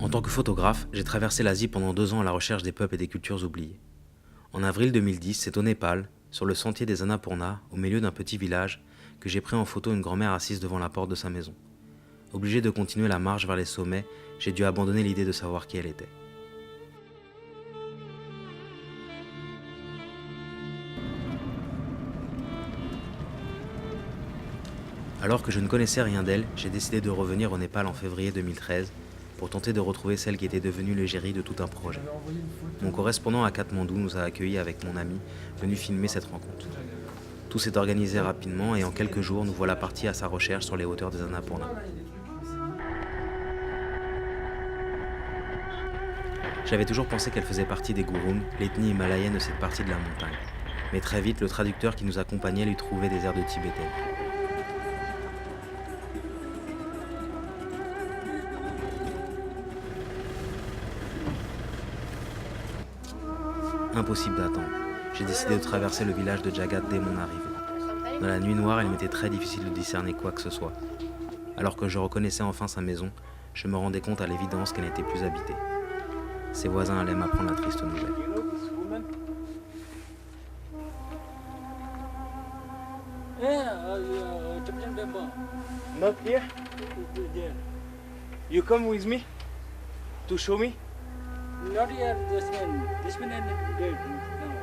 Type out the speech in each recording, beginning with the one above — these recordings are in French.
En tant que photographe, j'ai traversé l'Asie pendant 2 ans à la recherche des peuples et des cultures oubliées. En avril 2010, c'est au Népal, sur le sentier des Annapurna, au milieu d'un petit village, que j'ai pris en photo une grand-mère assise devant la porte de sa maison. Obligé de continuer la marche vers les sommets, j'ai dû abandonner l'idée de savoir qui elle était. Alors que je ne connaissais rien d'elle, j'ai décidé de revenir au Népal en février 2013 pour tenter de retrouver celle qui était devenue l'égérie de tout un projet. Mon correspondant à Katmandou nous a accueillis avec mon ami, venu filmer cette rencontre. Tout s'est organisé rapidement et en quelques jours, nous voilà partis à sa recherche sur les hauteurs des Annapurna. J'avais toujours pensé qu'elle faisait partie des Gurung, l'ethnie himalayenne de cette partie de la montagne. Mais très vite, le traducteur qui nous accompagnait lui trouvait des airs de tibétaine. Impossible d'attendre. J'ai décidé de traverser le village de Jagat dès mon arrivée. Dans la nuit noire, il m'était très difficile de discerner quoi que ce soit. Alors que je reconnaissais enfin sa maison, je me rendais compte à l'évidence qu'elle n'était plus habitée. Ses voisins allaient m'apprendre la triste nouvelle. Not here? You come with me to show me? Not here, this one and dead now.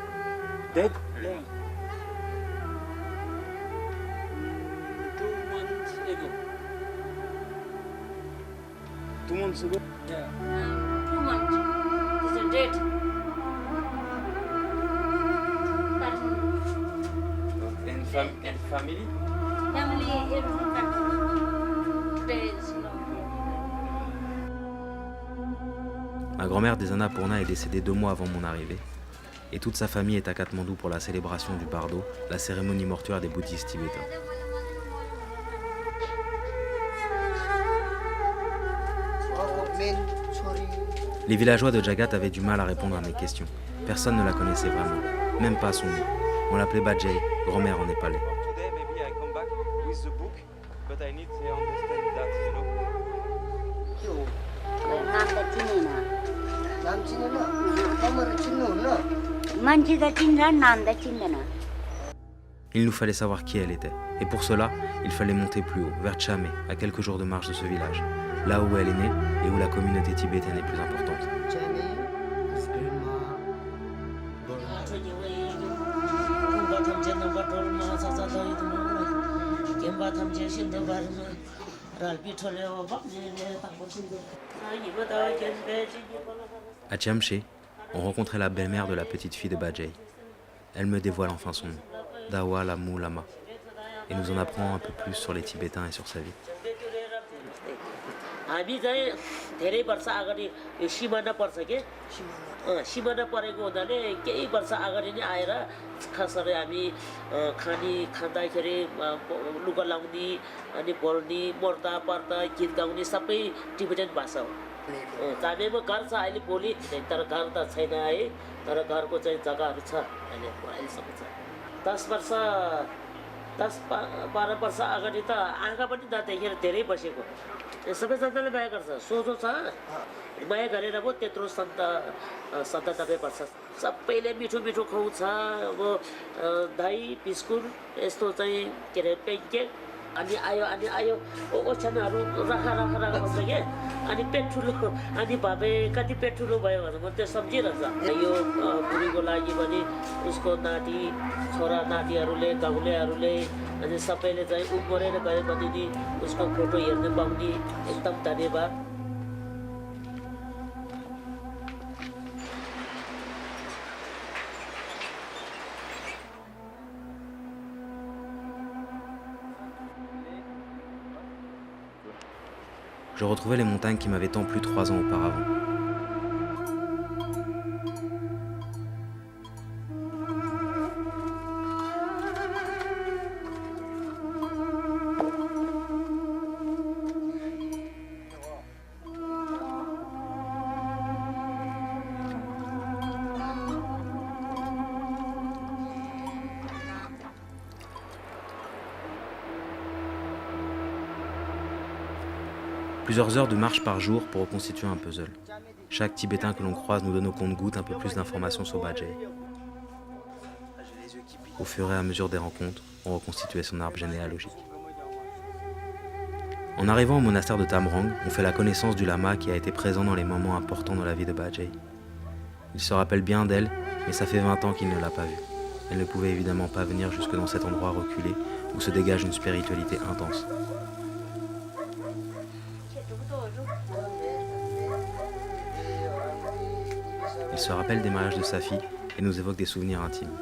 Dead? Yeah. 2 months ago. 2 months ago? Yeah. 2 months. This is dead. And family? Family everything cut. Today is no. Ma grand-mère des Annapurna est décédée 2 mois avant mon arrivée, et toute sa famille est à Katmandou pour la célébration du Bardo, la cérémonie mortuaire des bouddhistes tibétains. Les villageois de Jagat avaient du mal à répondre à mes questions. Personne ne la connaissait vraiment, même pas son nom. On l'appelait Bajay, grand-mère en népalais. Today maybe I come back with the book, but I need to understand that, you know. नाम त चिनेन नाम चिनेन नम्बर चिन्नुहुन्न मान्छे त चिन्छ नाम त चिन्दैन Il nous fallait savoir qui elle était, et pour cela, il fallait monter plus haut, vers Chamé, à quelques jours de marche de ce village, là où elle est née et où la communauté tibétaine est plus importante. चाहिँ स्क्रिनमा À Chamché, on rencontrait la belle-mère de la petite fille de Bajay. Elle me dévoile enfin son nom, Dawa Lamu Lama, et nous en apprend un peu plus sur les Tibétains et sur sa vie. हामी चाहिँ धेरै वर्ष अगाडि यो सिमाना पर्छ के सिमाना परेको हुनाले केही वर्ष अगाडि नै आएर खास गरी हामी खाँदाखेरि लुगा लाउने अनि बोल्ने मर्दा पर्दा गीत गाउने सबै टिबेटन भाषा हो चामेमा घर छ अहिले बोली तर घर त छैन है तर घरको चाहिँ जग्गाहरू छ अहिले अहिलेसम्म छ 10-12 वर्ष अगाडि त आँखा पनि नदेखेर धेरै बसेको सबैजनाले माया गर्छ सोझो छ माया गरेर पो त्यत्रो सन्त 90 वर्ष सबैले मिठो मिठो खुवाउँछ अब दही बिस्कुट यस्तो चाहिँ के अरे पेन्केक अनि आयो ओछ्यानहरू राखा बस्छ के अनि पेट ठुलो अनि भए कति पेट ठुलो भयो भने म त्यो सम्झिरहन्छ यो बुढीको लागि पनि उसको नाति छोरा नातिहरूले गाउँलेहरूले अनि सबैले चाहिँ उम्रेर गयो भने नि उसको फोटो हेर्न पाउने एकदम धन्यवाद Je retrouvais les montagnes qui m'avaient tant plu 3 ans auparavant. Plusieurs heures de marche par jour pour reconstituer un puzzle. Chaque Tibétain que l'on croise nous donne au compte-gouttes un peu plus d'informations sur Bajaj. Au fur et à mesure des rencontres, on reconstituait son arbre généalogique. En arrivant au monastère de Tamrang, on fait la connaissance du lama qui a été présent dans les moments importants dans la vie de Bajaj. Il se rappelle bien d'elle, mais ça fait 20 ans qu'il ne l'a pas vue. Elle ne pouvait évidemment pas venir jusque dans cet endroit reculé où se dégage une spiritualité intense. Il se rappelle des mariages de sa fille et nous évoque des souvenirs intimes.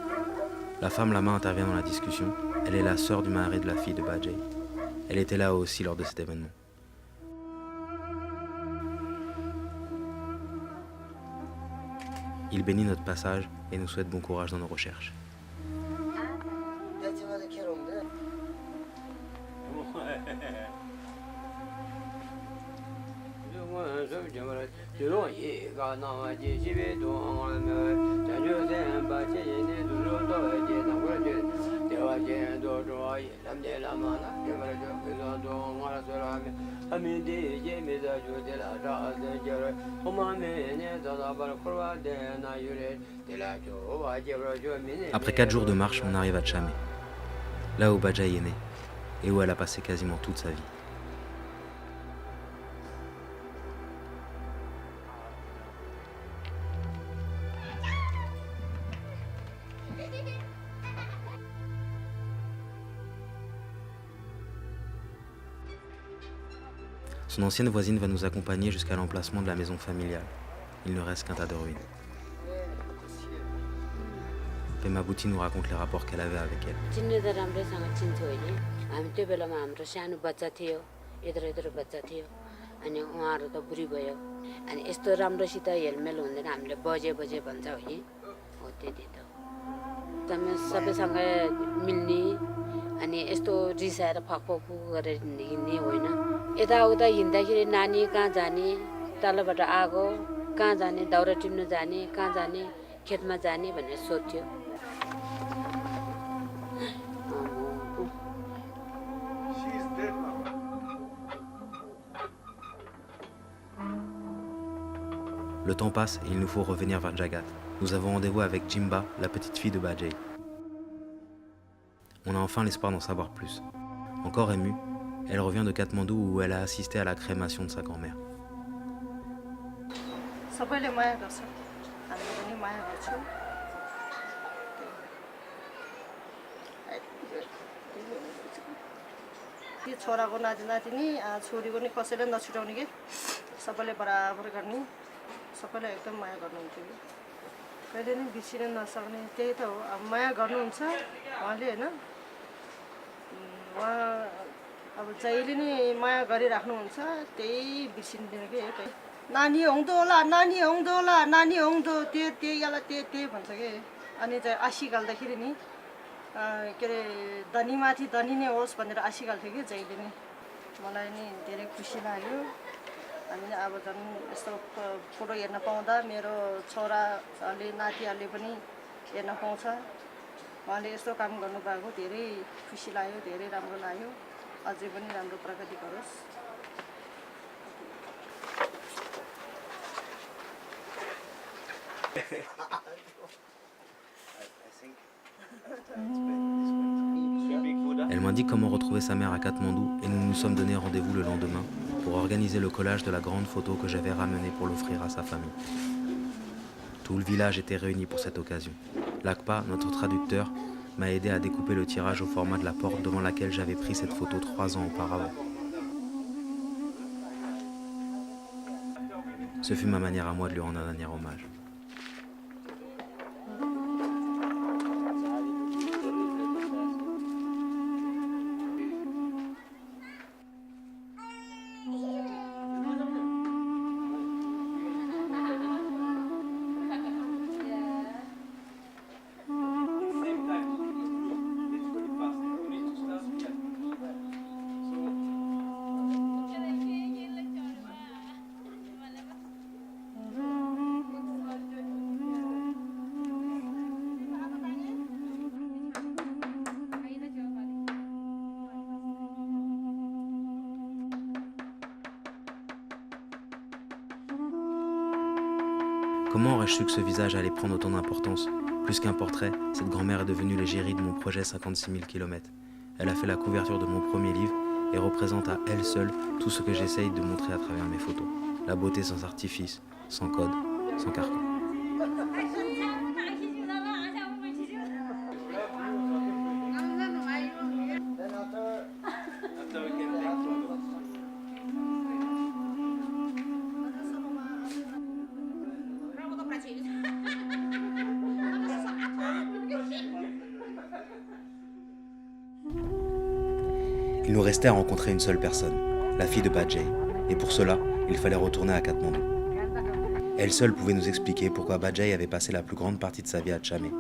La femme lama intervient dans la discussion. Elle est la sœur du mari de la fille de Bajaj. Elle était là aussi lors de cet événement. Il bénit notre passage et nous souhaite bon courage dans nos recherches. Après 4 jours de marche, on arrive à Chamé, là où Bajaj est née et où elle a passé quasiment toute sa vie. Son ancienne voisine va nous accompagner jusqu'à l'emplacement de la maison familiale. Il ne reste qu'un tas de ruines. Pema Bouti nous raconte les rapports qu'elle avait avec elle. अनि यस्तो रिसाएर फकफकु गरेर हिँड्ने होइन यताउता हिँड्दाखेरि नानी कहाँ जाने तलबाट आगो कहाँ जाने दाउरा टिप्न जाने कहाँ जाने खेतमा जाने भनेर सोध्थ्यो Le temps passe et il nous faut revenir vers Jagat. Nous avons rendez-vous avec Jimba, la petite fille de Bajaj. On a enfin l'espoir d'en savoir plus. Encore émue, elle revient de Katmandou où elle a assisté à la crémation de sa grand-mère. छोराको नाति नातिनी छोरीको नि कसैले नछुटाउने के सबैले बराबर गर्ने सबैलाई एकदम माया गर्नुहुन्थ्यो कि कहिले नि बिर्सिन नसक्ने त्यही त हो अब माया गर्नुहुन्छ उहाँले हैन उहाँ अब जहिले नि माया गरिराख्नुहुन्छ त्यही बिर्सिन्दैन के नानी हुँदोला त्यो याला त्यो भन्छ के अनि चाहिँ आशी गाल्दाखेरि नि के अरे धनीमाथि धनी नै होस् भनेर आशी गाल्थ्यो कि जहिले नि मलाई नि धेरै खुसी लाग्यो अनि अब झन् यस्तो फोटो हेर्न पाउँदा मेरो छोराले नातिहरूले पनि हेर्न पाउँछ उहाँले यस्तो काम गर्नुभएको धेरै खुसी लाग्यो धेरै राम्रो लाग्यो अझै पनि राम्रो प्रगति गरोस् Elle m'indique comment retrouver sa mère à Katmandou et nous nous sommes donné rendez-vous le lendemain pour organiser le collage de la grande photo que j'avais ramenée pour l'offrir à sa famille. Tout le village était réuni pour cette occasion. Lakpa, notre traducteur, m'a aidé à découper le tirage au format de la porte devant laquelle j'avais pris cette photo 3 ans auparavant. Ce fut ma manière à moi de lui rendre un dernier hommage. Comment aurais-je su que ce visage allait prendre autant d'importance? Plus qu'un portrait, cette grand-mère est devenue l'égérie de mon projet 56 000 km. Elle a fait la couverture de mon premier livre et représente à elle seule tout ce que j'essaye de montrer à travers mes photos. La beauté sans artifice, sans code, sans carcan. Il nous restait à rencontrer une seule personne, la fille de Bajay, et pour cela, il fallait retourner à Katmandou. Elle seule pouvait nous expliquer pourquoi Bajay avait passé la plus grande partie de sa vie à Tchamé,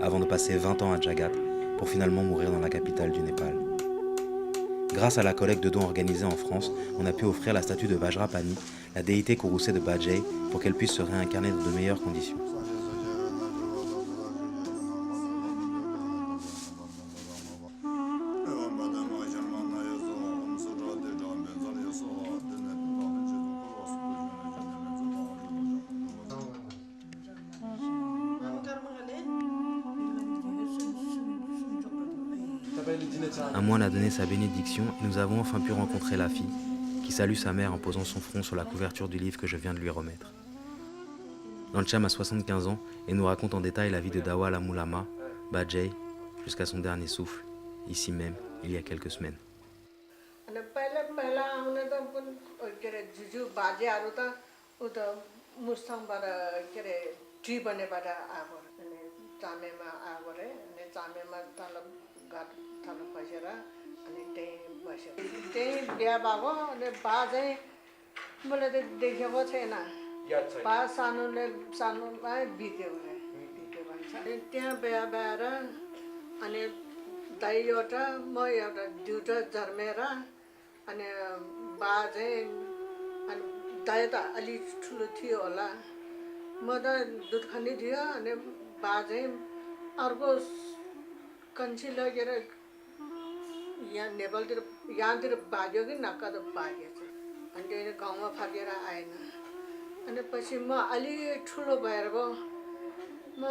avant de passer 20 ans à Jagat, pour finalement mourir dans la capitale du Népal. Grâce à la collecte de dons organisée en France, on a pu offrir la statue de Vajrapani, la déité courroucée de Bajay, pour qu'elle puisse se réincarner dans de meilleures conditions. Un moine a donné sa bénédiction et nous avons enfin pu rencontrer la fille, qui salue sa mère en posant son front sur la couverture du livre que je viens de lui remettre. Lancham a 75 ans et nous raconte en détail la vie de Dawa Lamulama, Bajay, jusqu'à son dernier souffle, ici même, il y a quelques semaines. थाल्नु बसेर अनि त्यहीँ बस्यो त्यहीँ बिहा भएको अनि बा चाहिँ मैले त देखेको छैन बा सानोमा बित्यो भन्छ अनि त्यहाँ बिहा भएर अनि दाइ एउटा म एउटा दुइटा जन्मेर अनि बा चाहिँ अनि दाइ त अलि ठुलो थियो होला म त दुध खाने थियो अनि बा चाहिँ अर्को कन्छी लगेर यहाँ नेपालतिर यहाँतिर भाग्यो कि नक्का त भागेछ अनि त्यही गाउँमा फर्केर आएन अनि पछि म अलि ठुलो भएर भयो म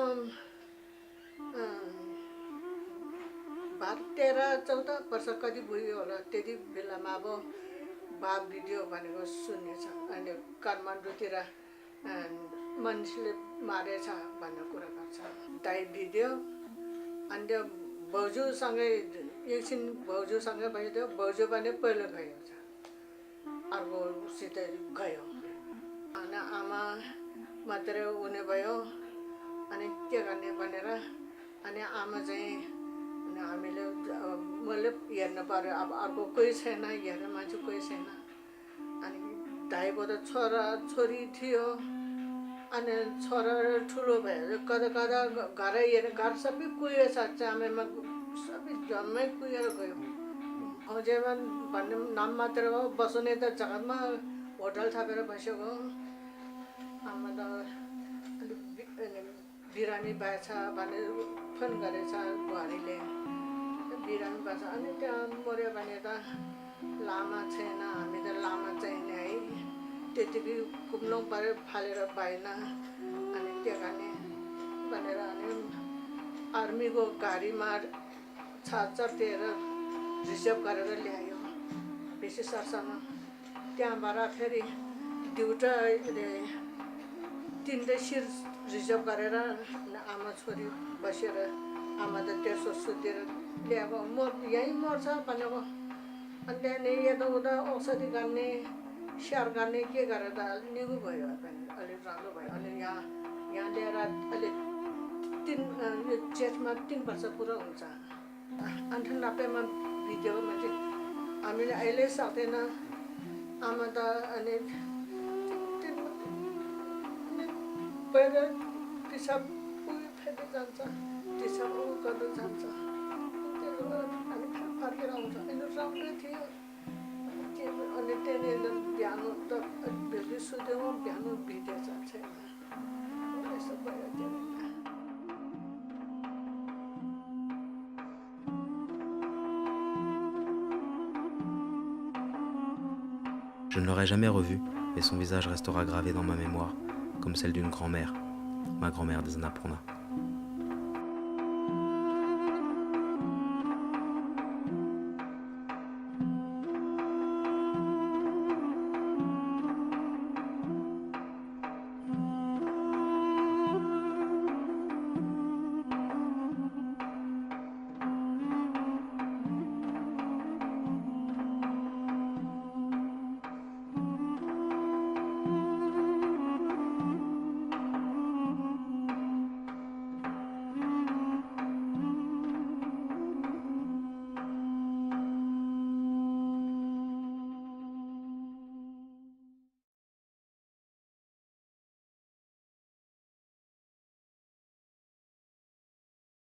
13-14 वर्ष कति भयो होला त्यति बेलामा अब बा भिडियो भनेको सुन्नेछ अनि काठमाडौँतिर मान्छेले मारेछ भन्ने कुरा गर्छ दाइ भिडियो अनि त्यो भाउजूसँगै एकछिन भाउजूसँगै भयो भाउजू पनि पहिलो गयो अर्कोसित गयो अनि आमा मात्रै हुने भयो अनि के गर्ने भनेर अनि आमा चाहिँ अनि हामीले मैले हेर्नु पर्यो अब अर्को कोही छैन हेर्ने मान्छे कोही छैन अनि दाइको त छोरा छोरी थियो अनि छोरा ठुलो भयो कता कता घर हेरेर घर सबै कुहिएछ चामेमा सबै जम्मै कुहिएर गयो औजेमा भन्ने नाम मात्र हो बस्ने त जग्गामा होटल थापेर बसेको आमा त अलिक बिरामी भएछ भनेर फोन गरेछ बुहारीले बिरामी भएछ अनि त्यहाँ मऱ्यो भने त लामा छैन हामी त लामा चाहिने है त्यतिकै कुम्नु पऱ्यो फालेर पाएन अनि त्यो गर्ने भनेर अनि आर्मीको गाडीमा छाचरतिर रिजर्भ गरेर ल्यायो बेसी सरसँग त्यहाँबाट फेरि दुईवटा तिनवटा शिर रिजर्भ गरेर आमा छोरी बसेर आमा त तेर्सो सुतेर ल्याएको यहीँ मर्छ भनेको अनि त्यहाँदेखि यताउता औषधि गर्ने स्याहार गर्ने के गरेर त अलिक निगो भयो अलिक राम्रो भयो अनि यहाँ ल्याएर अहिले जेठमा 3 वर्ष पुरा हुन्छ 98 बित्यो मान्छे हामीले अहिले सक्दैन आमा त अनि पहिला पिसाब फेरि जान्छ पिसाब गर्नु जान्छ त्यसो हामी फर्केर आउँछ अहिले राम्रै थियो अनि त्यहाँनिर बिहान त बेलुकी सुत्यो बिहान भिटेछ छैन यसो भयो त्यहाँनिर Je ne l'aurai jamais revu, mais son visage restera gravé dans ma mémoire, comme celle d'une grand-mère, ma grand-mère des Annapurna.